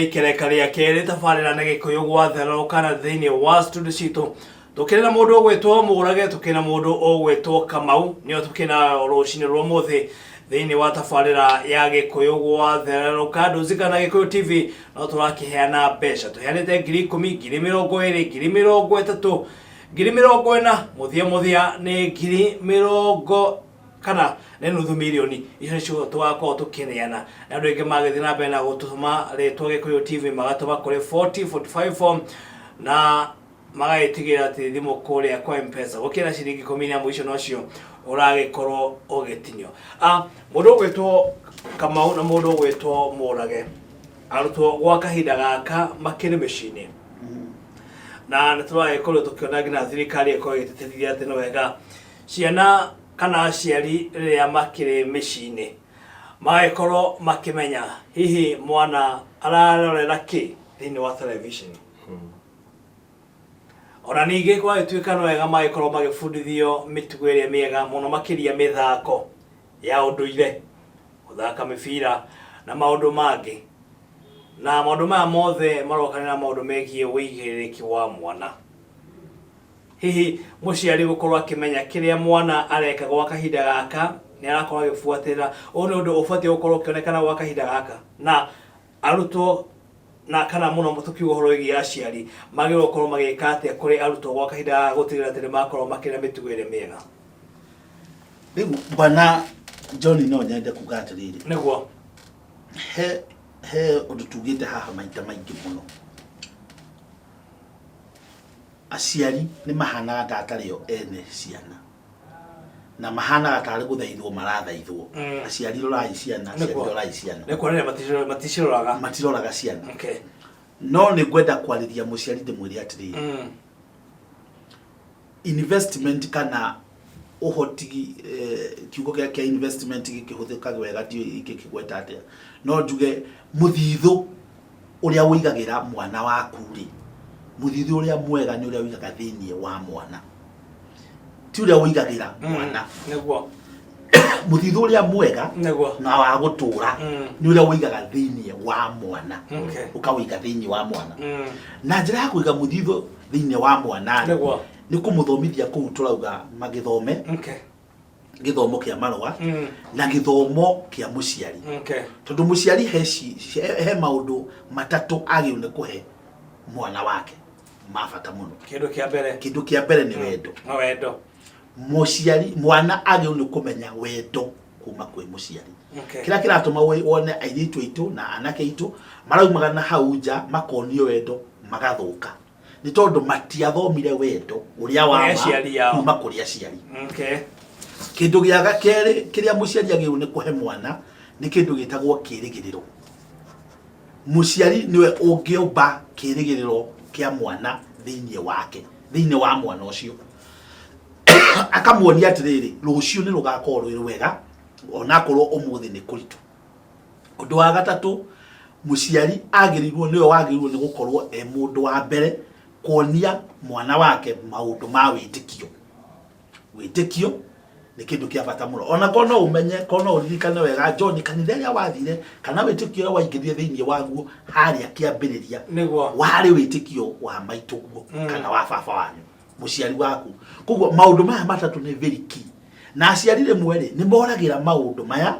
ikereka ria keri tabarira na gikuyu gwathero kana thiini wa studio citu tukina mundu ogwetwo Mugurage tukina mundu ogwetwo Kamau nio tukina rucini rwa muthi thiini wa tabarira ya gikuyu gwathero kando zikana Gikuyu TV no turakiheana mbeca tuheanite 10,000 20,000 30,000 40,000 muthia ni 20,000 kana ne nuthu milioni icio cio twako tukineana na andu ingi magithii na mbere na gutuma ritwa Gikuyu TV magatuma kuri 4045 na magaitigira ati thimu kuria kwa M-Pesa gukira ciringi 10 na mwisho nocio uragikorwo ugitinio mundu gwetwo Kamau na mundu gwetwo Mugurage arutwo gwa kahinda gaka makiri micini na nituragikorwo tukiona ngina thirikari iko igiteteria ati no wega ciana kana aciari riria makiri micini magaikorwo makimenya hihi mwana ararorera ki thiini wa television ona ningi kwa ituika no wega magaikorwo magifundithio mitugo iria miega muno makiria mithako ya unduire guthaka mibira na maundu mangi na maundu maya mothe marokanira maundu megie wigiriki wa mwana hihi muciari gukorwo akimenya kiria mwana areka gwa kahinda gaka ni arakorwo agifuatira one undu ufatie gukorwo kionekana gwa kahinda gaka na arutwo na kana muno mutukiugo horo igi aciari magiro gukorwo magika atia kuri arutwo gwa kahinda gutirira ati makorwo makira mitugo ire miega riu bwana John no nyende kugatiriri niguo he undu tugite haha maita maingi muno aciari ni mahana gatario ene ciana na mahana gatari guthaithwo marathaithwo aciari rorai ciana aciari rorai ciana ne kwanene matiroraga ciana no ni gwenda kwariria muciari ndimwiri atiri investment kana uhoti kiugo kia investment gikihuthika wega dio ikikigweta atia no njuge muthithu uria wigagira mwana waku ri muthithu uria mwega ni uria wigaga thiini wa mwana ti uria wigagira mwana niguo muthithu uria mwega na wa gutura ni uria wigaga thiini wa mwana ukawiga thiini wa mwana na njira ya kuiga muthithu thiini wa mwana niguo ni kumuthomithia kuu turauga magithome githomo kia marwa na githomo kia muciari tondu muciari he maundu matatu agiune kuhe mwana wake mafata muno kindu kia mbere ni wendo muciari mwana agiune kumenya wendo kuma kwi muciari kila kiratuma wone airitu itu na anake itu maraumaga na hauja makonio wendo magathuka ni tondu matiathomire wendo uria wa kuma kuri aciari kindu gia keri kiria muciari agiune kuhe mwana ni kindu gitagwo kirigiriro muciari niwe ungiumba kirigiriro kia mwana thiini wa mwana ucio akamuonia atiriri rucio ni rugakorwo rwi wega onakorwo umuthi ni kuritu undu wa gatatu muciari agirirwo niwe wagirirwo ni gukorwo mundu wa mbere kuonia mwana wake maundu ma witikio ni kindu kia bata muno ona kono umenye kono uririkane wega John kanitha wathire kana witikio waingithie thiini waguo haria kiambiriria wari witikio wa maituguo kana wa baba wanyu muciari waku koguo maundu maya matatu ni very key na aciarire mwere ni moragira maundu maya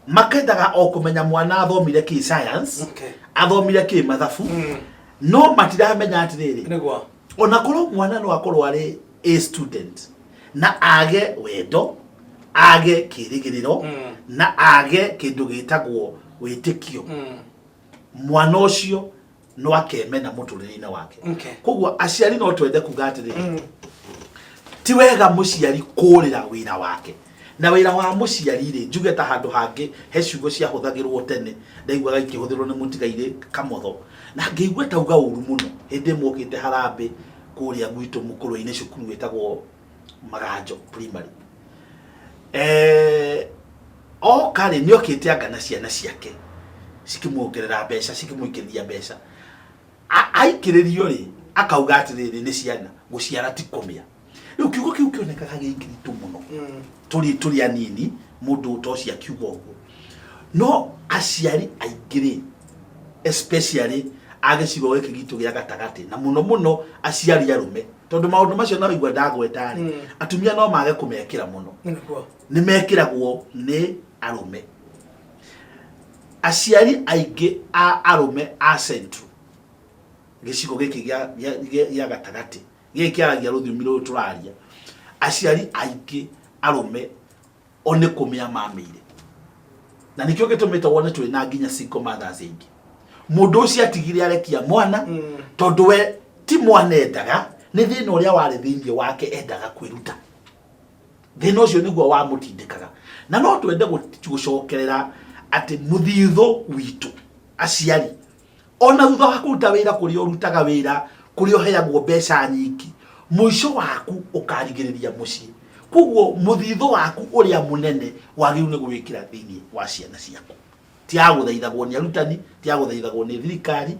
makendaga o kumenya mwana athomire ki science athomire ki mathabu no matiramenya atiriri ona korwo mwana no akorwo ari a student na age wendo age kirigiriro na age kindu gitagwo witikio mwana ucio no akemena muturire-ini wake koguo aciari no twende kuga atiriri ti wega muciari kurira wira wake na wira wa muciari ri njuge ta handu hangi he ciugo cia huthagirwo tene ndaigwaga ikihuthirwo ni mutigaire kamotho na ngeigua tauga uru muno hindi mukite harambe kuria gwitu mukuru-ini cukuru wetagwo Maganjo primary o kare ni okite angana ciana ciake cikimuongerera mbeca cikimuikithia mbeca aikiririo ri akauga atiriri ni ciana guciara ti kumia riu kiugo kiu kionekaga gikiritu muno turi anini mundu utocia kiugo uguo no aciari aingire especially agicigo giki gitu gya gatagati na muno aciari arume tondu maundu macio no igwa ndagwetani atumia no mage kumekira muno ni mekiragwo ni arume aciari aige a arume a central gicigo giki gya gatagati giki aragia ruthiomi ru turaria aciari aige arume one kumia mamire na nikyo gitumite wone twi na nginya single mothers ingi mundu ucio atigire arekia mwana tondu we ti mwana endaga ni thina uria wari thiini wake endaga kwiruta thina ucio niguo wa mutindikaga na no twende gucokerera ati muthitho witu aciari ona thutha wa kuruta wira kuri urutaga wira kuri oheagwo mbeca nyingi muico waku ukarigiriria mucii kuguo muthitho waku uria munene wagiru ni gwikira thiini wa ciana ciaku ti aguthaithagwo ni arutani ti aguthaithagwo ni thirikari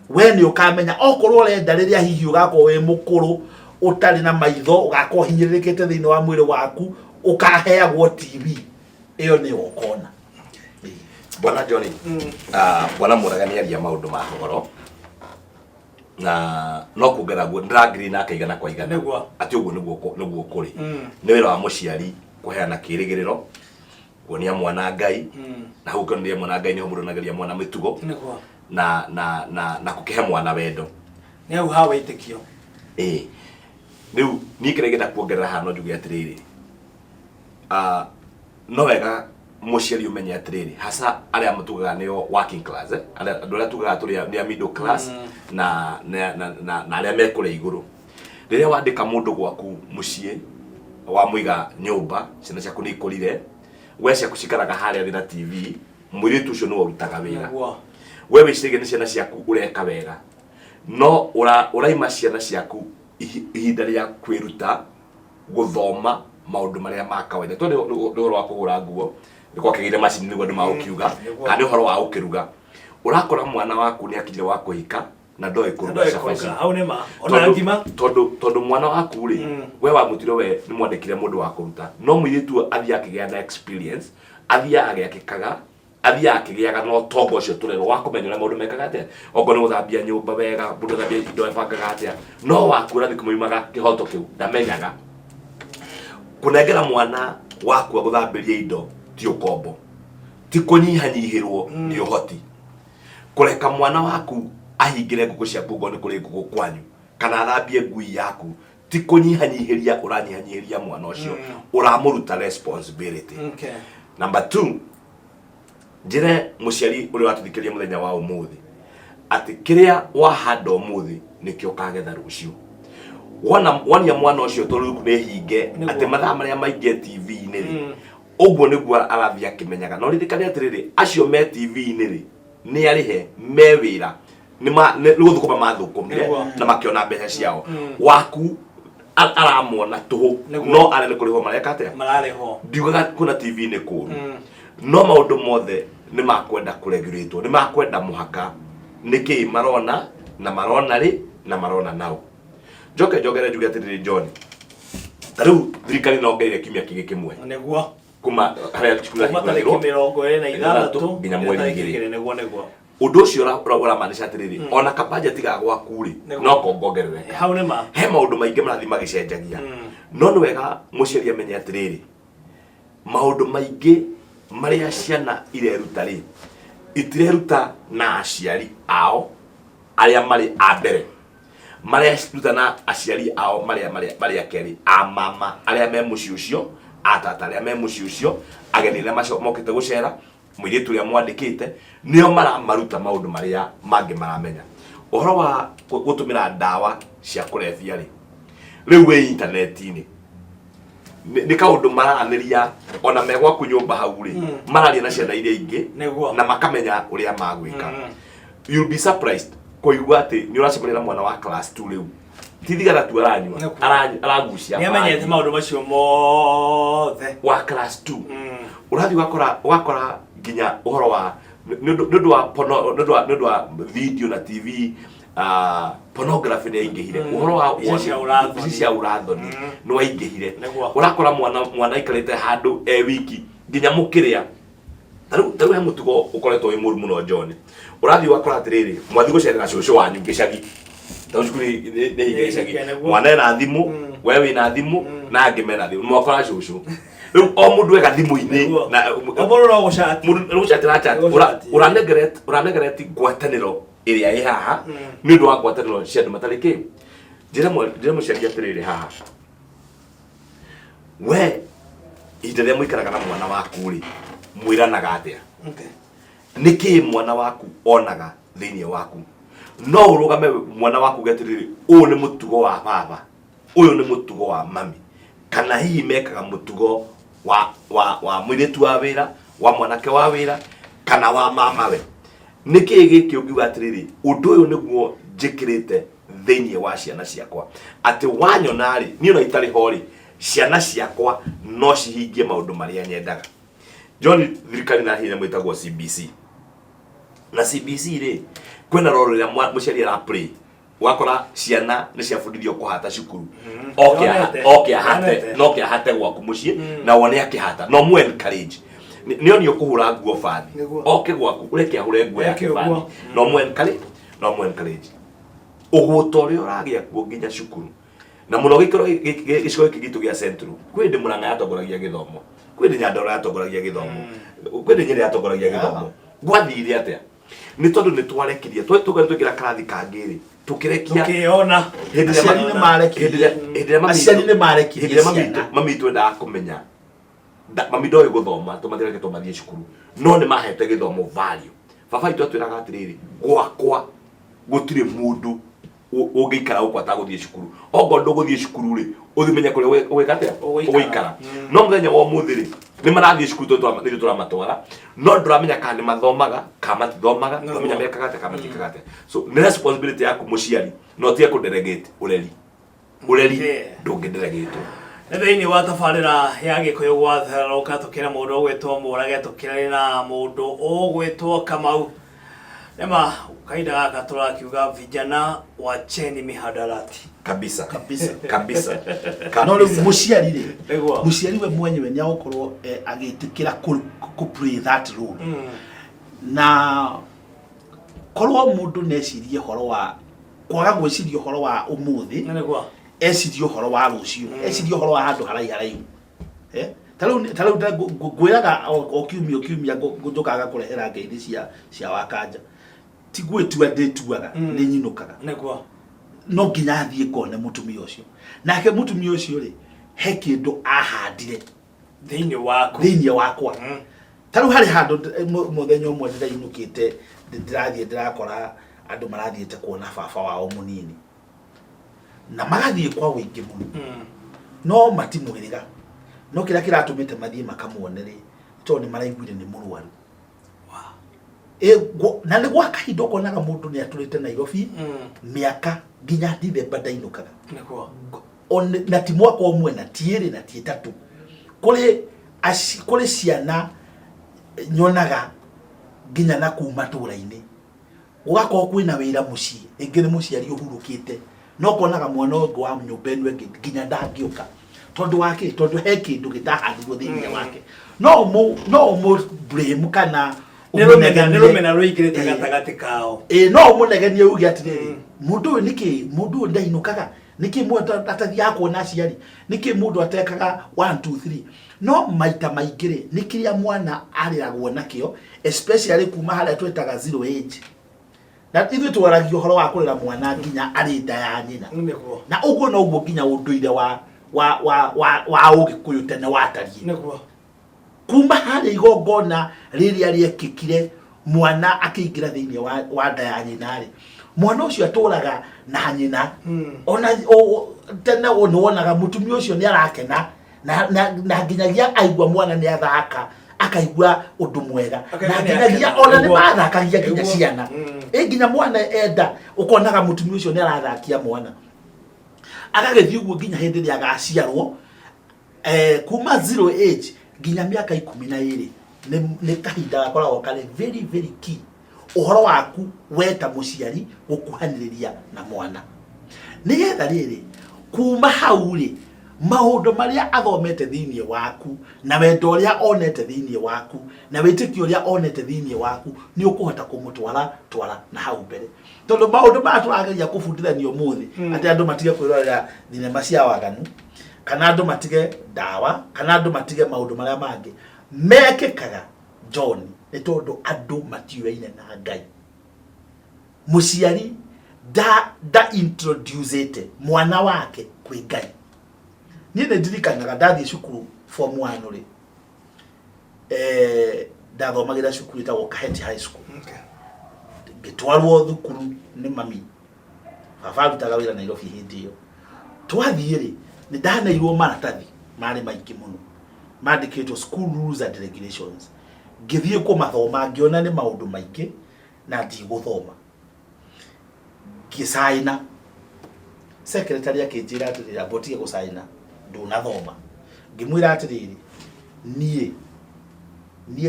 we ni ukamenya okorwo urenda riria hihi ugakorwo we mukuru utari na maitho ugakorwo hinyiririkite thiini wa mwiri waku ukaheagwo TV iyo ni ukona Bwana Johnny bwana Muragani aria maundu ma horo na no kugera gwo ndagiri na kaigana kwa igana ati uguo niguo kuri ni wira wa muciari kuheana kirigiriro kuonia mwana Ngai na huko ndiye mwana Ngai ni humuranageria mwana mitugo na kukihe mwana wendo ni au hawa itikio riu ni kiregeta kuongerera hano njugi atiriri no wega muciari umenya atiriri hasa aria mutugaga niyo working class aria tugaga turi ni middle class na aria mekure iguru riria wandika mundu gwaku mucie wa muiga nyumba ciana ciaku ni ikurire we ciaku cikaraga haria thina TV mwiritu ucio no urutaga wira we wicige ni ciana ciaku ureka wega no uraima ciana ciaku ihinda ria kwiruta guthoma maundu maria ma kawaida to ndoro wa kugura nguo ndiko kigire macini niguo ndu maukiuga kana horo wa ukiruga urakora mwana waku ni akije wa kuhika na ndoe kuruga cabaci au nema ona ngima tondu mwana waku ri we wa mutiro we ni mwandikire mundu wa kuruta no muyitu athia akigea na experience athia agekikaga athia akigiaga no tongo ucio turero wa kumenyera maundu mekaga atia oko ni guthambia nyumba wega mundu thambia indo ebangaga atia no wakura thikumuimaga kihoto kiu ndamenyaga kunengera mwana waku guthambiria indo ti ukombo ti kunyihanyihirwo ni uhoti kureka mwana waku ahingire nguku ciaku ngo ni kuri nguku kwanyu kana athambie ngui yaku ti kunyihanyihiria uranyihanyihiria mwana ucio uramuruta responsibility. Number 2 njire muciari uri watuthikiria muthenya wa umuthi ati kiria wahanda umuthi nikio kagetha rucio wana mwana ucio toruku ni hinge ati mathaa maria maingie TV-ini ri uguo niguo arathia akimenyaga no ririkane atiriri acio me TV-ini ri ni arihe me wira ni guthukuma mathukumire na makiona mbeca ciao waku aramona tuhu no arele kuriho mareka atia marareho ndiugaga kuna TV-ini kuru no maundu mothe ni makwenda kuregulatwo ni makwenda muhaka niki marona na marona ri na marona nao jogere njuge atiriri John riu thirikari no ngeire kimya kigi kimwe neguo kuma haria chukula hikoragwo 26 nginya mweri 2 neguo undu ucio uramanisha atiriri ona kabudget ga gwaku ri no kongongerere hau ni ma he maundu maingi marathi magicenjagia no ni wega muciari amenye atiriri maundu maingi maria ciana ireruta ri itireruta na aciari ao aria mari abere maria ciruta na aciari ao maria keri a mama aria me muci ucio atata aria me muci ucio agenire mokite gucera mwiritu ria mwandikite nio maruta maundu maria mangi maramenya uhoro wa gutumira ndawa cia kurefia ri riu we internet-ini ni kaundu maraniria ona megwa kunyumba hau ri mararia na ciana iria ingi na makamenya uria magwika you'll be surprised koigwa ati ni uracemania mwana wa class 2 riu tithigara tu aranywa aragucia ni amenyete maundu macio mothe wa class 2 urathi wakora ginya uhoro wa ndu wa video na TV pornography ni ingihire uhoro wa cia urathoni no waingihire urakora mwana ikarite handu wiki ginya mukiria taru he mutugo ukoretwo wi muru muno John urathi wakora atiriri mwathi gucerera cucu wanyu gicagi taru cukuri ni gicagi mwana na thimu wewe na thimu na angi mena thimu mwakora cucu riu o mundu ega thimu-ini na oboro ro guchat mundu guchatira chat uranegeret ngwataniro iria i haha ni undu wa ngwataniro cia andu matariki njira muciari atiriri haha we inde muikaraga na mwana waku ri mwiranaga atia niki mwana waku onaga thiini waku no urugame mwana waku getiriri uyu ni mutugo wa baba uyu ni mutugo wa mami kana hihi mekaga mutugo wa mwiretu wa wira wa mwanake wa wira kana wa mama we niki giki ugiuga atiriri undu uyu niguo njikirite thiini wa ciana ciakwa ati wanyonari ni ona itari hori ciana ciakwa no cihingie maundu maria nyendaga John thirikari na hinya mwitagwo CBC na CBC ri kwena roro ya muciari ara play wakora ciana ni ciabundithio kuhata cukuru okay hate gwaku mucii na wone akihata no mu encourage ni onio kuhura nguo fani okay gwaku ureke ahure nguo yake fani no mu encourage ugutori uragia kuo nginya cukuru na muno gikoro gicigo gitu gia central kwindi Murang'a yatongoragia githomo kwindi Nyandora yatongoragia githomo kwindi Nyeri yatongoragia githomo gwathire atia ni tondu ni twarekirie twikira karathi kangiri tukirekia tukiona aciari ni marekirie mami twenda kumenya mami ndoi guthoma tumathireke tumathie cukuru no ni mahete githomo value baba itu atwiraga atiriri gwakwa gutire mundu ugikara ukwata guthie cukuru ogo nduguthie cukuru ri uthimenya kuri wikate ugikara no muthenya wa muthiri ni marathie cukuru ni turamatwara no nduramenya kana ni mathomaga kama tithomaga nduramenya mekaga ate kama tikagate so ni responsibility yaku muciari no tie ku delegate ureri ndungidelegate thiini wa tabarira ya gikuyu gwatheroka tukira mundu ugwitwo Murage tukira na mundu ugwitwo Kamau Ema kaida gaka turakiuga vijana wacheni mihadarati kabisa no muciari ri muciari we mwenyewe ni agukorwo agitikira ku play that role na korwo mundu necirie horo wa kwaga gwiciria horo wa umuthi ecirie horo wa rucio ecirie horo wa handu haraihu taru gwiraga okiumia njukaga kurehera ngeithĩ cia wakanja tigwetua ndituaga ni nyinukaga no nginya thie kone mutumia ucio nake mutumia ucio ri he kindu ahandire thiini wakwa taru hari handu muthenya umwe ndirainukite ndirakora andu marathiete kuona baba wao munini na magathie kwa wingi muno no matimwiriga no kira kiratumite mathie makamuone ri to ni maraiguire ni murwaru na ni gwa kahinda ukonaga mundu ni aturite Nairobi miaka nginya Dithemba ndainukaga na ti mwaka umwe na tiiri na tiitatu kuri ciana nyonaga nginya na kuma tura-ini ugakorwo kwina wira mucii ingi ni muciari uhurukite no konaga mwana ungi wa nyumba ino ingi nginya ndangiuka tondu wake tondu he kindu gitahandirwo thiini wake no mu blame kana nirumena ruikirite gatagati kao no munegenie ugi atiriri mundu niki ndainukaga niki mundu atathi yakwo na ciari niki mundu atekaga 1 2 3 no maita maingire nikiria mwana ariragwo nakio especially kuma haria twetaga zero age na ithu twaragio horo wa kurera mwana nginya ari nda ya nyina na uguo no uguo nginya unduire wa ugikuyu tene watarie kuma haria igongona riria riekikire mwana akiingira thiini wa nda ya nyina ri mwana ucio aturaga na nyina ona tene wonaga mutumia ucio ni arakena na nginyagia aigua mwana ni athaka akaigua undu mwega na nginyagia ona ni mathakagia nginya ciana nginya mwana enda ukonaga mutumia ucio ni arathakia mwana agagethie uguo nginya hindi ria agaciarwo kuma zero age nginya miaka 12 ni kahinda gakoragwo kare very very key uhoro waku weta muciari gukuhaniriria na mwana nigetha riri kuma hau ri maundu maria athomete thiini waku na wendo uria onete thiini waku na witikio uria onete thiini waku ni ukuhota kumutwara na hau mbere tondu maundu ma turageria kubundithanio muthi ati andu matige kwirorera thinema cia waganu kana andu matige dawa kana andu matige maundu maria mangi mekikaga John ni tondu andu matiuaine na Ngai muciari da introducete mwana wake kwi Ngai ni ndirikanaga ndathie cukuru form 1 ri ndathomagira cukuru ita Kaheti High School gitwarwo thukuru ni mami baba rutaga wira Nairobi hindi iyo twathie ri ni ndanairwo maratathi mari maiki muno mandikitwo school rules and regulations ngithie ku mathoma ngiona ni maundu maiki na ndigũthoma kisaina secretary akinjira atirira botie gusaina ndunathoma ngimwira atiriri nie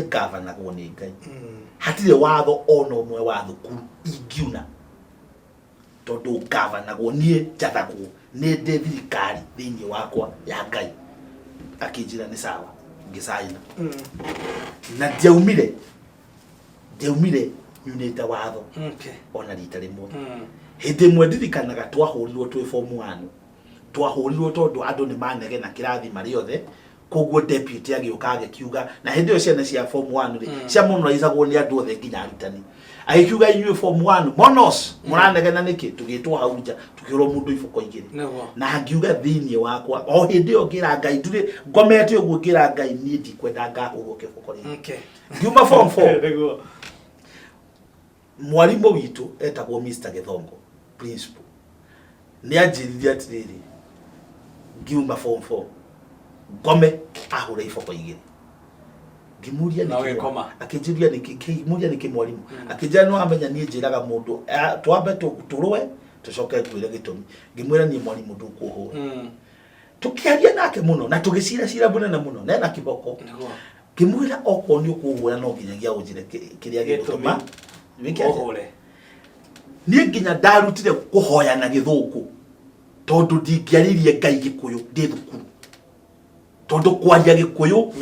governor go ni Ngai hatire watho ono umwe wa thukuru ingiuna tondu governor go nie jathagwo ni thirikari thiini wakwa ya Ngai akinjira ni sawa ngisaina na ndiaumire nyunite watho ona rita rimwe hindi mwe ndirikanaga twahurirwo twi form 1 twahurirwo tondu andu ni manege na kirathi mari othe koguo deputy agiuka agikiuga na hindi yo ciana cia form 1 ri cia muno izagwo ni andu othe nginya arutani agikiuga inyuĩ form 1 monos muranege na niki tugitwo hauja tukirwo mundu ibuko igiri na ngiuga thiini wakwa o hindi yo ngira Ngai nduri ngomete uguo ngira Ngai ni ndikwenda ngahurwo kibuko ri ngiuma form 4 mwalimu witu etagwo Mr. Githongo principal ni anjiririe atiriri ngiuma form 4 ngome ahure iboko igiri ngimuria ni akinjiria ni mwalimu akinjira no amenya ni njiraga mundu twambe turwe tucoke kwire gitumi ngimwira ni mwalimu ndukuhura tukiaria nake muno na tugicira bunene muno na kiboko ngimwira oko ni ukuhura no nginyagia unjire kiria gituma ni nginya ndarutire kuhoya na githuku tondu ndingiaririe Ngai Gikuyu ndi thukuru tondu kwaria Gikuyu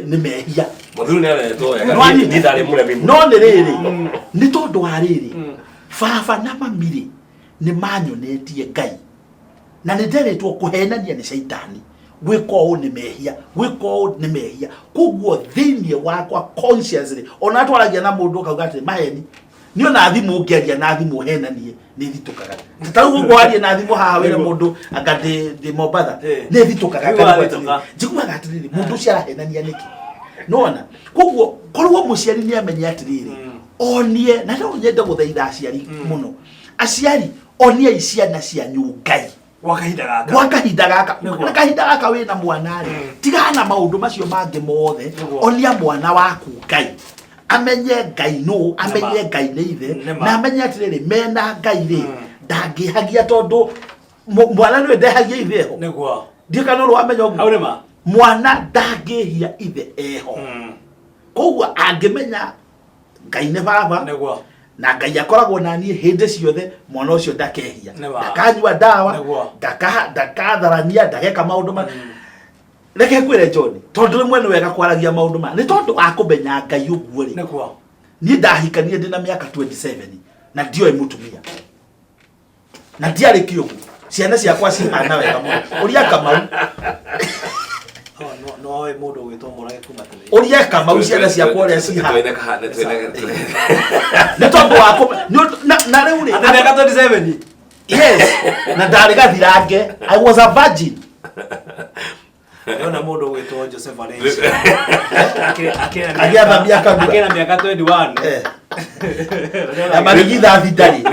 ni mehia muthuru ni areto ni ndari muremi no ni riri ni tondu wa riri baba na mamire ni manyonetie Ngai na ni nderetwo kuhenania ni shaitani gwiko ni mehia koguo thiini wakwa consciously ona twaragia na mundu kauga ati maheni ni ona thimu ngeria na thimu henanie ni thitukaga tataru gwaria na thimu haha wira mundu akati de Mombasa ni thitukaga jikuaga atiriri mundu cia henania niki nona koguo korwo muciari ni amenya atiriri onie na ndo nyenda guthaitha aciari muno aciari onie iciana cia Ngai wakahinda gaka wina mwana ri tigana maundu macio mangi mothe onia mwana waku Ngai amenye Ngai no amenye Ngai ni ithe na amenye atiriri mena Ngai ri ndangihagia tondu mwana ni ndehagia ithe ho niguo ndikano ro amenya uguo mwana ndangihia ithe eho koguo angimenya Ngai ne baba niguo na Ngai akoragwo na nie hindi ciothe mwana ucio ndakehia ndakanyua dawa ndakatharania ndageka maundu ma reke kwire John tondu rimwe ni wega kwaragia maundu ma ni tondu akumenya Ngai uguo ri ni ndahikanie ndina miaka 27 na ndio mutumia na ndiari kiugu ciana ciakwa cihana wega muno uria Kamau no mundu gwitwo murage kuma tene uria Kamau ciana ciakwa uria cihana ni tondu wako na riu ri na miaka 27 yes na ndari gathirange I was a virgin yona mundu gwitwo Joseph Valencia akena miaka 21 na marigithathi ndari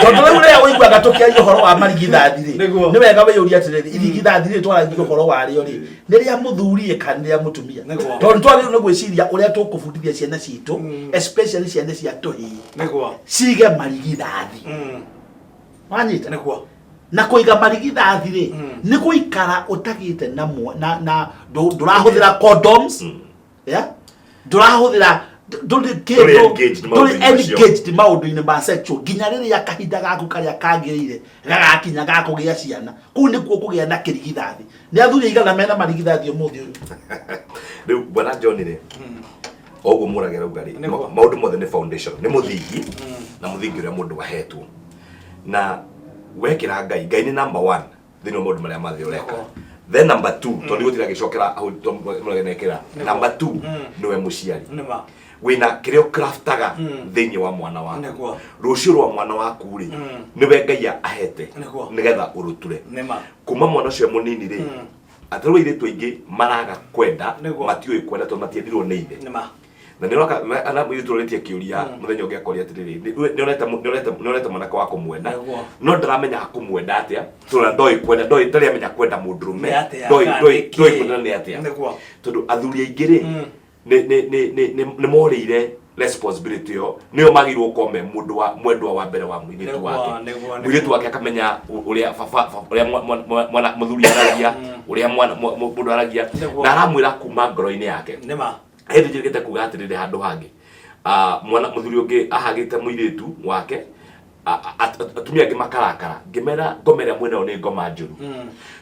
tondu riu ria uigua gatukiaria horo wa marigithathi ri ni wega wiyuria atiriri irigithathi ri twaragia horo wario ri ni ria muthurie kana ria mutumia tondu twari ni gwiciria uria tukubundithia ciana citu especially ciana cia tuhi cige marigithathi wanyita na kuiga marigithathi ri ni guikara utagite na ndurahuthira condoms ya ndurahuthira nduri engaged maundu-inĩ ma sexual nginya rĩrĩa kahinda gaku karĩa kagĩrĩire gagakinya gakũgĩa ciana kũu nĩkuo kũgĩa na kĩrigithathi nĩ athuri aigana mena marigithathi ũmũthĩ ũyũ rĩu bwana John rĩ oguo mũragera uga rĩ maũndũ mothe nĩ foundation nĩ mũthingi na mũthingi ũrĩa mũndũ ahetwo na wekĩra Ngai nĩ number 1 thĩinĩ wa maũndũ marĩa mathe ũreka. Then number 2 tondũ gũtira gĩcokera mũragenekera number 2 nĩwe mũciari wĩna kĩrĩa ũkraftaga thĩinĩ wa mwana waku rũciũ rwa mwana waku rĩ nĩwe Ngai ahete nĩgetha ũrũture kuma mwana ũcio mũnini rĩ atĩrwo irĩtu aingĩ maraga kwenda matiũĩ kwenda tondũ matiendirwo nĩ ithe na nĩroka ana mũirĩtũrĩtie kĩũria mũthenya ũngĩ akoria atĩrĩrĩ nĩonete mwanake wa kũmwenda no ndaramenya kũmwenda atĩa tondũ ndoĩ kwenda ndarĩ amenya kwenda mũndũrũme ndoĩ kwenda nĩ atĩa tondũ athuri aingĩ rĩ nĩ morĩire responsibility yo nĩo magĩrĩirwo gũkorwo me mwendwa wa mbere wa mũirĩtu wake akamenya ũrĩa mwana mũthuri aragia ũrĩa mũndũ aragia na aramwĩra kuma ngoro-inĩ yake hĩndĩ njĩrĩgĩte kuga atĩrĩrĩ handũ hangĩ mwana mũthuri ũngĩ ahagĩte mũirĩtu wake atumia angĩ makarakara ngomera mwena nĩ ngoma njũru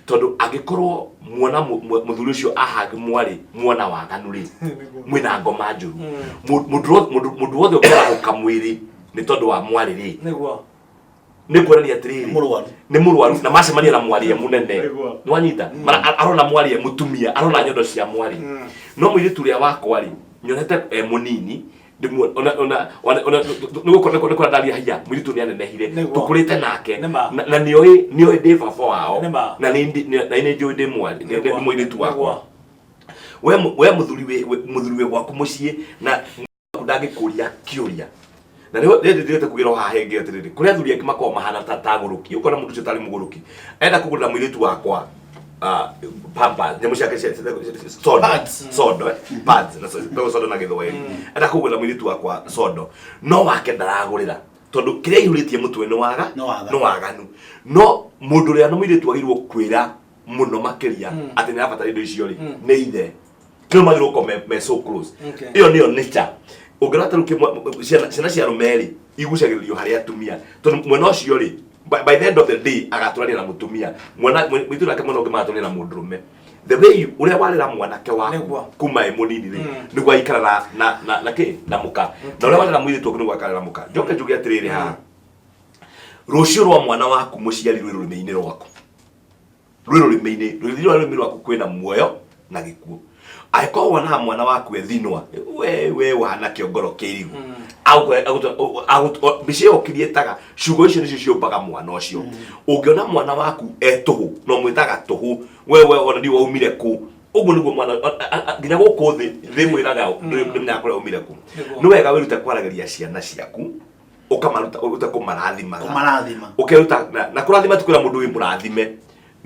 tondũ angĩkorwo mwana mũthuri ũcio ahagi mwana waganu rĩ mwĩna ngoma njũru mũndũ wothe ũkĩrahũka mwĩrĩ nĩ tondũ wa mwarĩ rĩ nĩ kuonania atĩrĩrĩ nĩ mũrwaru na macemania na mwarĩ mũnene nwanyita arona mwarĩ mũtumia arona nyondo cia mwarĩ no mũirĩtu ũrĩa wakwa rĩ nyonete mũnini nĩgũkora ndaria hiya mũirĩtu nĩ anenehire tũkũrĩte nake na nĩoĩ ndĩ baba wao na nĩ njũĩ ndĩ mũirĩtu wakwa we mũthuri wĩ gwaku mũciĩ na ndangĩkũria kĩũria na ndĩrĩte kugĩra haha hengĩ atĩrĩrĩ kũrĩa athuri angĩ makorwo mahana ta ngũrũki ũkona mũndũ ũcio tarĩ mũgũrũki enda kũgũrĩra mũirĩtu wakwa pads nyamũ ciake sodo na gĩthwaĩri enda kũgũrĩra mũirĩtu wakwa sodo no wake ndaragũrĩra tondũ kĩrĩa ihũrĩtie mũtwe nĩ waganu no mũndũ ũrĩa nĩ mũirĩtu agĩrĩirwo kwĩra mũno makĩria atĩ nĩ abatara indo icio rĩ nĩ ithe nĩo magĩrĩirwo gũkorwo me so close ĩyo nĩyo nature ũngĩrata ciana cia rũmerĩ igucagĩrĩrio harĩ atumia tondũ mwena ũcio rĩ by the end of the day agatũrania na mũtumia mũirĩtu nake mwena ũngĩ magatũrania na mũndũrũme the way ũrĩa warera mwanake waku kuma mũnini rĩ nĩguo aikara na mũka na ũrĩa warera mũirĩtu waku nĩguo aikara na mũka njoke njuge atĩrĩrĩ haha rũciũ rwa mwana waku mũciari rwĩ rũrĩmĩ-inĩ rwaku rũrĩmĩ rwaku kwĩna muoyo na gĩkuũ angĩkorwo wonaga mwana waku ethinwa we wana kĩongoro kĩirigu mbica ĩyo ũkiriĩtaga ciugo icio nĩcio ciũmbaga mwana ũcio ũngĩona mwana waku etũhũ no mwĩtaga tũhũ we ona ndiũ waumire kũ ũguo nĩguo mwana nginya gũkũ thĩ mwĩraga ndĩmenyaga kũrĩa umire kũ nĩ wega wĩrute kwaragĩria ciana ciaku ũkamaruta kũmarathima ũkeruta na kũrathima ti kwĩra mũndũ wĩ mũrathime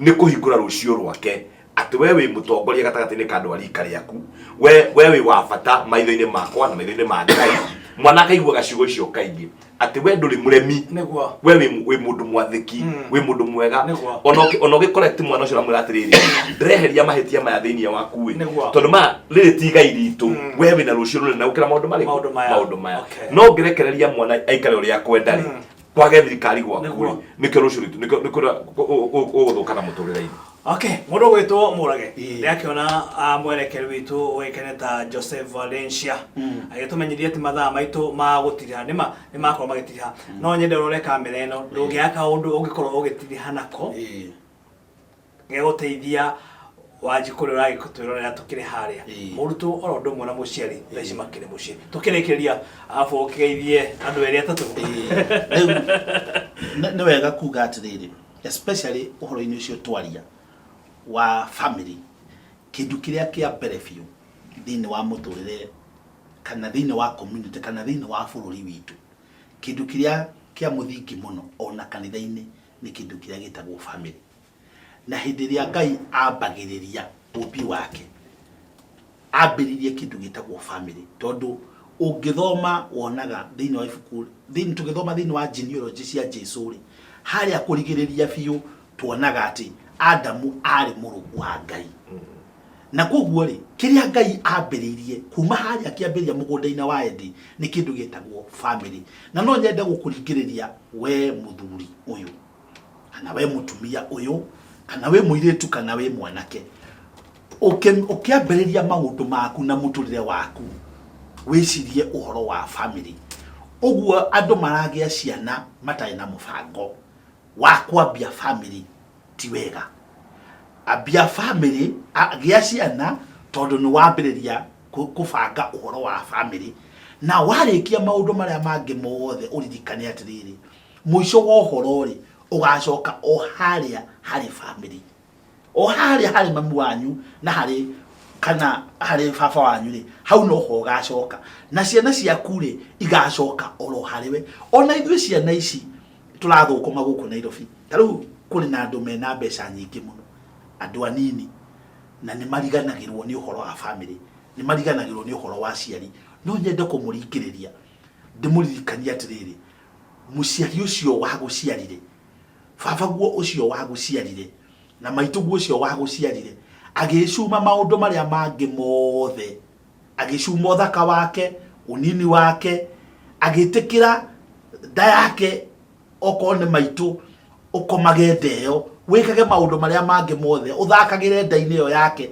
nĩ kũhingũra rũciũ rwake atĩ we wĩ mũtongoria gatagatĩ-inĩ ka andũ a rika rĩaku we wĩ wa bata maitho-inĩ makwa na maitho-inĩ ma Ngai mwana akaiguaga ciugo icio kaingĩ atĩ we ndũrĩ mũremi we wĩ mũndũ mwathĩki wĩ mũndũ mwega ona ũgĩkora ti mwana ũcio ũramwĩra atĩrĩrĩ ndĩreheria mahĩtia maya thĩinĩ waku tondũ rĩrĩ ti igai ritũ we wĩna rũciũ rũnene gũkĩra maũndũ maya no ũngĩrekereria mwana aikare ũrĩa akwenda rĩ kwage thirikari gwaku nĩkĩo rũciũ rwitũ ũgũthũka na mũtũrĩre-inĩ. Okay, mũndũ gwĩtwo Mũrage ndĩrakĩona mwerekeri witũ ũĩkaine ta Joseph Valencia agĩtũmenyithia atĩ mathaa maitũ ma gũtiriha nĩ makorwo magĩtiriha no nyende ũrore kamera ĩno ndũngĩaga kaũndũ ũngĩkorwo ũgĩtiriha nako gegũteithia Wanjikũ ũrĩa ũragĩtwĩrorera tũkĩrĩ harĩa mũrutwo oro ũndũ ũmwe na mũciari thaa ici makĩrĩ mũciĩ tũkĩrĩkĩria arabu ũkĩgeithie andũ erĩ atatũ nĩ wega kuga atĩrĩrĩ especially ũhoro-inĩ ũcio twaria wa family kĩndũ kĩrĩa kĩa mbere biũ thĩinĩ wa mũtũrĩre kana thĩinĩ wa community kana thĩinĩ wa bũrũri witũ kĩndũ kĩrĩa kĩa mũthingi mũno ona kanitha-inĩ nĩ kĩndũ kĩrĩa gĩtagwo family na hĩndĩ ĩrĩa Ngai ambagĩrĩria ũmbi wake ambĩrĩrie kĩndũ gĩtagwo family tondũ ũngĩthoma wonaga thĩinĩ wa ibuku tũgĩthoma thĩinĩ wa genealogy cia Jesũ rĩ harĩa kũrigĩrĩria biũ tuonaga atĩ Adamu arĩ mũrũgu wa Ngai na koguo ri kiria Ngai ambiririe kuma haria kiambiria mugunda-ina wa Edi ni kindu gitagwo family. Na no nyende gukuringiriria we muthuri uyu kana we mutumia uyu kana we muiretu kana we mwanake ukiambiriria maundu maku na muturire waku wicirie uhoro wa family. Oguo andu maragia ciana matai na mubango wa kwambia family ti wega. Abia family agia ciana tondu ni wambiriria kubanga uhoro wa family na warikia maundu maria mangi mothe uririkane atiriri muico wa uhoro ri ugacoka o haria hari family, o haria hari mamu wanyu na hari kana hari baba wanyu ri hau no ho gacoka na ciana ciaku ri igacoka oro hariwe. Ona ithuĩ ciana ici turathũkũma gũkũ Nairobi tarĩu kũrĩ na andũ mena mbeca nyingĩ mũno, andũ anini, na nĩ mariganagĩrwo nĩ ũhoro wa family, nĩ mariganagĩrwo nĩ ũhoro wa ciari. No nyende kũmũringĩrĩria ndĩmũririkanie atĩrĩrĩ, mũciari ũcio wa gũciarire, babaguo ũcio wa gũciarire na maitũguo ũcio wa gũciarire agĩcuma maũndũ marĩa mangĩ mothe, agĩcuma ũthaka wake, unini wake, agĩtĩkĩra nda yake okorwo nĩ maitũ ũkomage ndeo, wĩkage maũndũ marĩa mangĩ mothe, ũthakagĩre nda-inĩ ĩyo yake,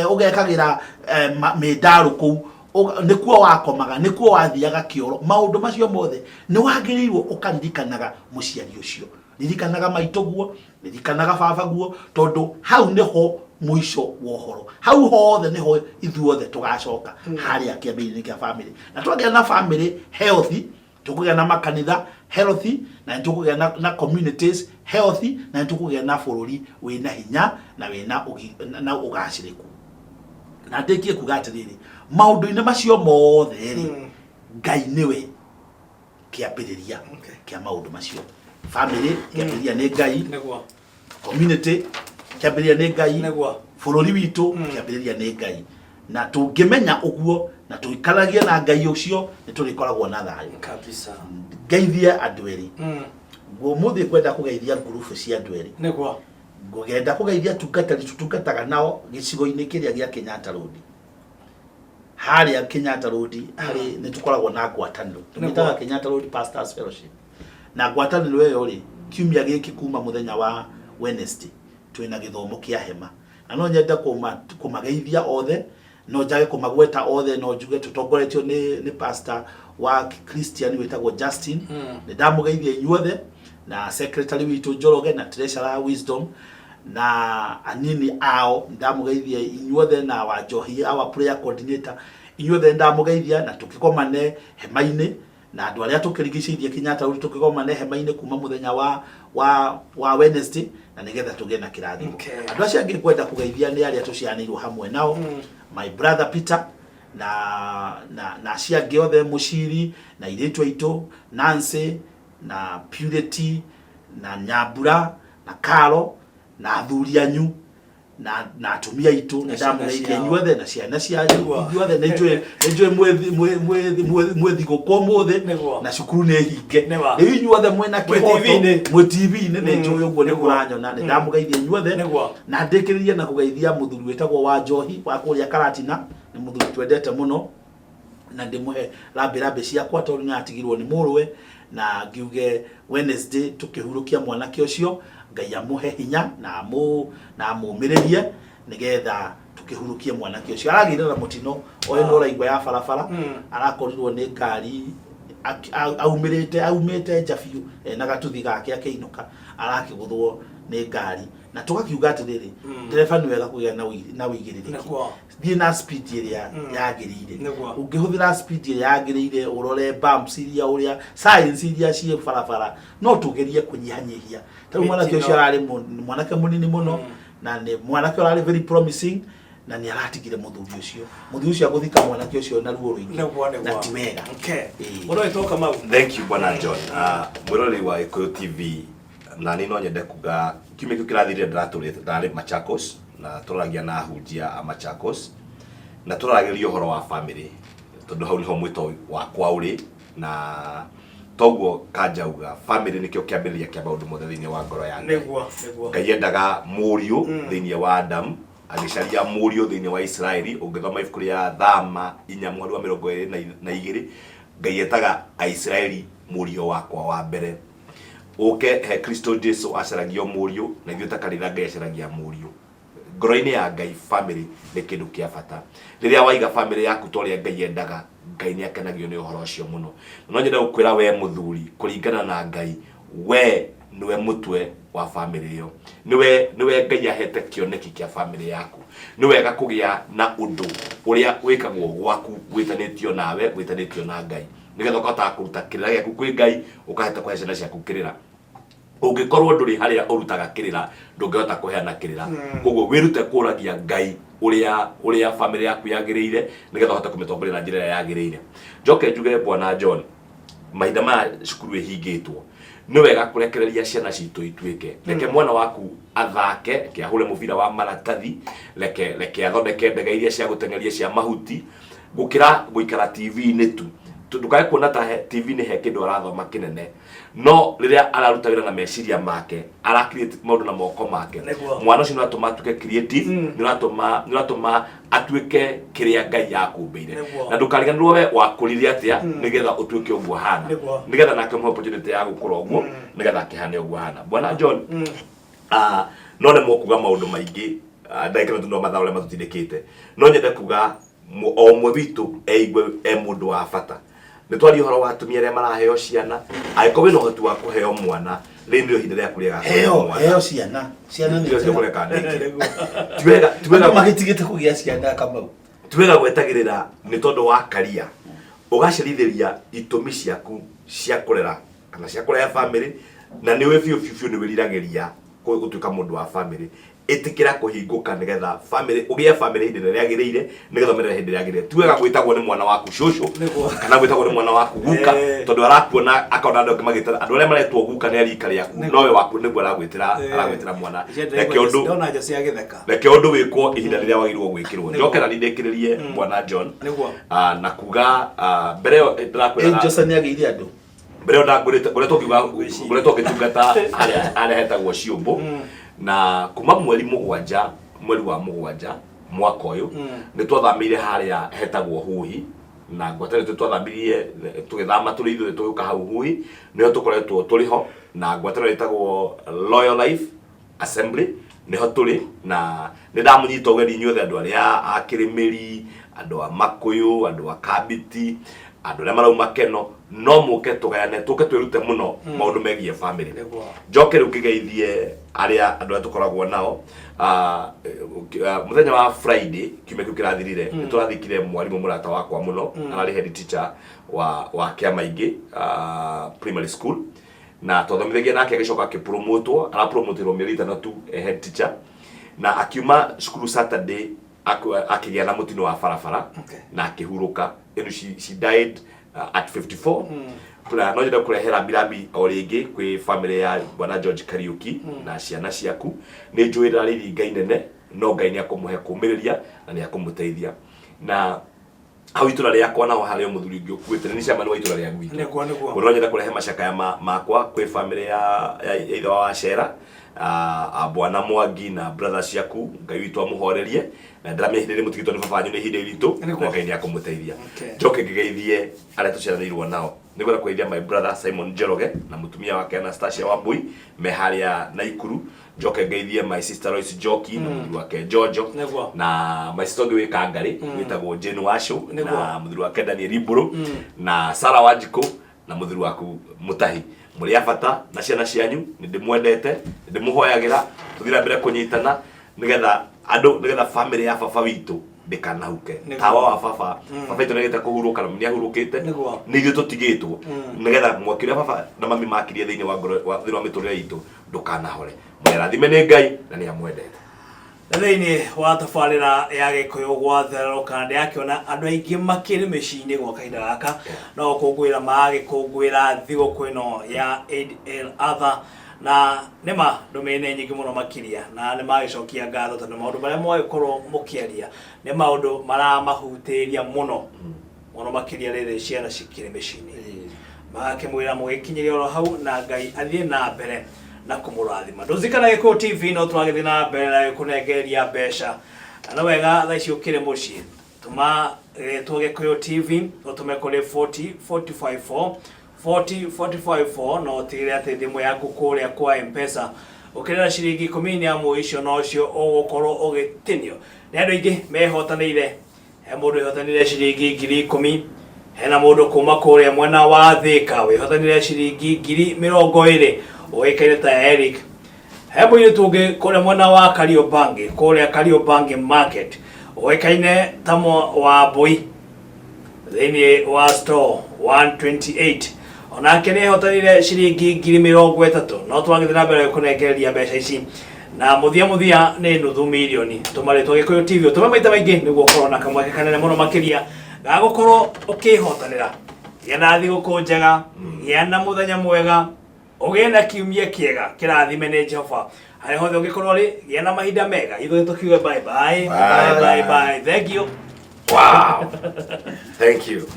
ũgekagĩra mĩndarũ kũu, nĩkuo wakomaga, nĩkuo wathiaga kĩoro. Maũndũ macio mothe nĩ wagĩrĩirwo ũkaririkanaga mũciari ũcio, ririkanaga maitũguo, ririkanaga babaguo, tondũ hau nĩho mũico wa ũhoro. Hau hothe nĩho ithuothe tũgacoka harĩa kĩambĩrĩria-inĩ kĩa family. Na twagĩa na family healthy, tukugĩa na makanitha healthy, na tukugĩa na communities healthy, na tukugĩa na bũrũri wĩna hinya na wĩna ũgacĩrĩku. Na ndĩkie kuga atĩrĩrĩ, maũndũ-inĩ macio mothe rĩ, Ngai nĩwe kĩambĩrĩria kĩa maũndũ macio. Family kĩambĩrĩria nĩ Ngai, community kĩambĩrĩria nĩ Ngai, bũrũri witũ kĩambĩrĩria nĩ Ngai. Na tũngĩmenya ũguo na tũikaragie na Ngai ũcio nĩ tũrĩkoragwo na thayũ kabisa. Ngeithie andũ erĩ, mũthĩ kwenda kũgeithia ngurubu cia andũ erĩ, nĩguo ngũgenda kũgeithia tungatari tutungataga nao gĩcigo-inĩ kĩrĩa gĩa Kenyatta Road. Harĩa Kenyatta Road harĩ nĩ tũkoragwo na ngwatanĩro tũmĩtaga Kenyatta Road Pastors Fellowship. Na ngwatanĩro ĩyo rĩ, kiumia gĩkĩ kuma mũthenya wa Wednesday twĩna gĩthomo kĩa hema, na no nyende kũmageithia othe, no njage kũmagweta othe, no njuge tũtongoretio nĩ pastor wa Christian wĩtagwo Justin, nĩ ndamũgeithia inyuothe, na secretary witũ Njoroge, na treasurer Wisdom, na anini ao ndamugeithia inyuothe, na wa Njohi our prayer coordinator inyuothe ndamugeithia, na tukikomane hema-inĩ, na andũ arĩa tũkĩrigicĩirie Kenyatta Road tukikomane hema-inĩ kuma mũthenya wa Wednesday, na nigetha tũgĩe na kĩrathimo. Andũ acio angĩ kwenda kũgeithia nĩ arĩa tũcianĩirwo hamwe nao, my brother Peter na cia angĩ othe, Mũciri na irĩtu aitũ Nancy na Purity na Nyambura na Karo na athuri anyu na atumia aitũ, na ndamugeithia inyuothe na ciana cianyu inyuothe. Nĩnjũĩ mwĩthi gũkũ ũmũthĩ na cukuru nĩ hinge, rĩu inyuothe mwĩna kĩhoto mwĩ TV-inĩ, nĩnjũĩ ũguo nĩ mũranyona. Nĩ ndamugeithia inyuothe, na ndĩkĩrĩrie na kũgeithia mũthuri wĩtagwo wa Njohi wa kũrĩa Karatina. Nĩ mũthuri twendete mũno, na ndĩmũhe rambĩ ciakwa tondũ nĩ atigirwo nĩ mũrũwe, na ngiuge Wednesday tukĩhurũkia mwanake ũcio, Ngai amũhe hinya na amũmĩrĩrie nigetha tukĩhurũkie mwanake ũcio. Aragĩire na mũtino oĩ no raigwa ya barabara, arakorirwo nĩ ngari aumĩte nja biũ na gatuthi gake akĩinũka, arakĩgũthwo nĩ ngari, na tũgakiuga atĩrĩrĩ, ndereba nĩ wega kũgĩa na ũigĩrĩrĩki, thiĩ na speed ĩrĩa yagĩrĩire. Ũngĩhũthĩra speed ĩrĩa yagĩrĩire, ũrore bumps iria ũrĩa signs iria ciĩ barabara, no tũgerie kũnyihanyihia. Tarĩu mwanake ũcio ararĩ mwanake mũnini mũno, na nĩ mwanake ũrarĩ very promising, na nĩ aratigire mũthuri ũcio agũthika mwanake ũcio na ruo rũingĩ, na ti wega. Thank you Bwana John. Mwĩroreri wa Gĩkũyũ TV, na nĩ no nyende kuga kiumia kĩu kĩrathirire ndarĩ Machakos, na tũragia na ahunjia a Machakos, na tũraragĩria ũhoro wa family, tondũ hau nĩho mwĩto wakwa ũrĩ, na toguo kanjauga family nĩkĩo kĩambĩrĩria kĩa maũndũ mothe thĩinĩ wa ngoro ya Ngai. Ngai endaga mũriũ thĩinĩ wa Adam, agicaria murio thiini wa Israeli. Ungithoma ibuku ria Thama 4:22 Ngai etaga Aisraeli murio wakwa wa mbere. Uke he Kristo Jesu acaragio murio na ithuĩ ta kanitha Ngai acaragia murio. Ngoro-inĩ ya Ngai family nĩ kĩndũ kĩa bata. Rĩrĩa waiga family yaku torĩa Ngai endaga, Ngai nĩ akenagio nĩ ũhoro ũcio mũno. No nyende gũkwĩra we mũthuri, kũringana na Ngai, we niwe mũtwe wa family ĩyo. Niwe Ngai ahete kĩoneki kĩa family yaku. Nĩ wega kũgĩa na ũndũ ũrĩa wĩkagwo gwaku wĩtanĩtio nawe, wĩtanĩtio na Ngai. Nĩgetha ũkahota kũruta kĩrĩra gĩaku kwĩ Ngai, ũkahota kũhe ciana ciaku kĩrĩra. Ũngĩkorwo ndũrĩ harĩa ũrutaga kĩrĩra, ndũngĩhota kũheana kĩrĩra. Koguo wĩrute kũragia Ngai ũrĩa family yaku yagĩrĩire, nĩgetha ũhote kũmĩtongoria na njĩra ĩrĩa yagĩrĩire. Njoke njuge Bwana John, mahinda maya cukuru ĩhingĩtwo, nĩ wega kũrekereria ciana citũ ituĩke. Reke mwana waku athake, reke ahũre mũbira wa maratathi, reke athondeke ndege iria cia gũteng'eria cia mahuti, gũkĩra gũikara TV-inĩ tu. Ndukae kuona ta TV-inĩ he kĩndũ arathoma kĩnene, no rĩrĩa araruta wĩra na meciria make, ara create maũndũ na moko make, mwana ũcio nĩ atũma atuĩke creative, nĩ atũma atuĩke kĩrĩa Ngai yakũmbĩire. Na ndũkariganĩrwo we wakũrire atĩa nĩgetha ũtuĩke ũguo hana, nĩgetha nake mũhe opportunity ya gũkũra ũguo, nĩgetha akĩhane ũguo hana. Bwana John, no nĩ mũkuga maũndũ maingĩ, ndagĩka nĩ tũno mathaa ũrĩa matũtindĩkĩte, no nyende kuga o ũmwe witũ eigue mũndũ wa bata. Nĩ twari ũhoro wa atumia arĩa maraheo ciana, angĩkorwo wĩna ũhoti wa kũheo mwana, rĩu nĩrĩo ihinda rĩaku rĩega kũheo mwana. Heo ciana nĩ kũreka ndĩke. Tiwega magĩtigĩte kũgĩa ciana Kamau. Tiwega gwetagĩrĩra nĩ tondũ wa karia, ũgacerithĩria itũmi ciaku cia kũrera kana cia kũrehe family, na nĩ wĩ biũ nĩ wĩriragĩria gũtuĩka mũndũ wa family. Ĩtĩkĩra kũhingũka nĩgetha family ũgĩe family hĩndĩ ĩrĩa yagĩrĩire, nĩgetha ũmĩrere hĩndĩ ĩrĩa yagĩrĩire. Tiwega gwĩtagwo nĩ mwana waku cũcũ kana gwĩtagwo nĩ mwana waku guka, tondũ arakuona akona andũ magĩtara andũ arĩa maretwo guka nĩ arika rĩaku, nowe waku nĩguo aragwĩtĩra mwana. Reke ũndũ wĩkwo ihinda rĩrĩa wagĩrĩirwo gwĩkĩrwo. Njoke na ndĩkĩrĩrie Bwana John na kuga mbere ĩyo ndĩrakwĩra Johnson nĩ agĩire andũ mbere ĩyo ngoretwo ngĩtungata harĩa hetagwo Ciũmbũ, na kuma mweri wa mũgwanja mwaka ũyũ nĩ twathamĩire harĩa hetagwo Huhi, na ngwatanĩro twathamĩrie tũgĩthama tũrĩ ithuĩ tũgĩũka hau Huhi, nĩho tũkoretwo tũrĩ ho, na ngwatanĩro ĩtagwo Loyal Life Assembly nĩho tũrĩ, na nĩ ndamũnyita ũgeni inyuothe andũ arĩa a Kĩrĩmĩri, andũ a Makũyũ, andũ a Kabiti, andũ arĩa marauma Keno, no mũke tũgayane tũke twĩrute mũno maũndũ megiĩ family. Njoke rĩu ngĩgeithie arĩa andũ arĩa tũkoragwo nao. Mũthenya wa Friday kiumia kĩu kĩrathirire, nĩ tũrathikire mwarimũ mũrata wakwa mũno, ararĩ head teacher wa Kĩamaingĩ primary school, na twathomithagia nake agĩcoka akĩpromotwo, arapromotirwo mĩeri 3 head teacher, na akiuma cukuru Saturday akĩgĩa na mũtino wa barabara na akĩhurũka. She died at 54. No nyenda kũrehera mbirambi o rĩngĩ kwĩ family ya Bwana George Kariuki na ciana ciaku. Nĩ njũĩ rĩrĩ Ngai nene, no Ngai nĩ akũmũhe kũmĩrĩria na nĩ akũmũteithia. Na hau itũra rĩakwa naho harĩ mũthuri ũngĩ ũkuĩte nĩ ciama nĩ wa itũra rĩa gwitũ. No nyenda kũrehe macakaya makwa kwĩ family ya ithe wa Wacera, Bwana Mwangi na brother ciaku. Ngai witũ amũhorerie, na ndĩramenya hĩndĩ ĩrĩa mũtigĩtwo nĩ baba wanyu nĩ ihinda iritũ, na Ngai nĩ akũmũteithia. Njoke ngĩgeithie arĩa tũciaranĩirwo nao. Nĩ gwenda kũgeithia my brother Simon Njoroge na mũtumia wake Anastasia Wambui me harĩa Naikuru. Njoke ngeithie my sister Royce Joki na mũthuri wake Jojo, na my sister ũngĩ wĩ Kangarĩ wĩtagwo Jane Washo, na mũthuri wake Daniel Iburu, na Sarah Wanjiko na mũthuri waku Mutahi. Mũrĩ a bata na ciana cianyu, nĩ ndĩmwendete, nĩ ndĩmũhoyagĩra, tũthira mbere kũnyitana nĩgetha family ya baba witũ ndĩkanahuke. Tawa wa baba witũ nĩagĩte kũhurũka na nĩ ahurũkĩte, nĩ ithuĩ tũtigĩtwo, nĩgetha mwaki ũrĩa baba na mami makirie thĩinĩ wa mĩtũrĩre itũ ndũkanahore. Mũrathime nĩ Ngai na nĩ amwendete. Thĩinĩ wa tabarĩra ya Gĩkũyũ gwatherũka ndĩrakĩona andũ aingĩ makĩrĩ mĩciĩ-inĩ gwa kahinda gaka, no gũkũngũĩra magĩkũngũĩra thigũkũ ĩno ya Eid al-Adha, na nĩma ndũmĩrĩri nyingĩ mũno makĩria, na nĩ magĩcokia ngatho tondũ maũndũ marĩa mwagĩkorwo mũkĩaria nĩ maũndũ maramahutĩria mũno makĩria rĩrĩ ciana cikĩrĩ mĩciĩ-inĩ. Magakĩmwĩra mũgĩkinyĩria oro hau na Ngai athiĩ na mbere na kumurathima nduzikana Gikuyu TV no twagithii na mbere na kunegeria mbeca na wega thaa ici ukire mucii tuma Gikuyu TV utume kuri 40454 40454 no tigire ati thimu yaku kuria kwa M-Pesa ukirera ciringi 10 ni amu icio no cio ugukorwo ugitinio ni andu ingi mehotanire he mundu ehotanire ciringi 10,000 hena mundu kuma kuria mwena wa Thika wehotanire ciringi 20,000 uikaire ta Eric he mundu tungi kuria mwena wa Kariobangi kuria Kariobangi market uikaine tamo wa Boi thini wa store 128 onake ni hotanire ciringi 30,000 no twagithira mbere kunegereria mbeca ici na muthia ni nuthu milioni tumaritwo Gikuyu TV tume maita maingi niguo korwo na kamweke kanene muno makiria ga gukorwo ukihotanira yana thiguku njega yana muthenya mwega ugena kiumia kiega kirathime ni Jehova hari hothe ugikorwo ri yana mahinda mega ithu tukiuge bye bye. Thank you. Wow. Thank you.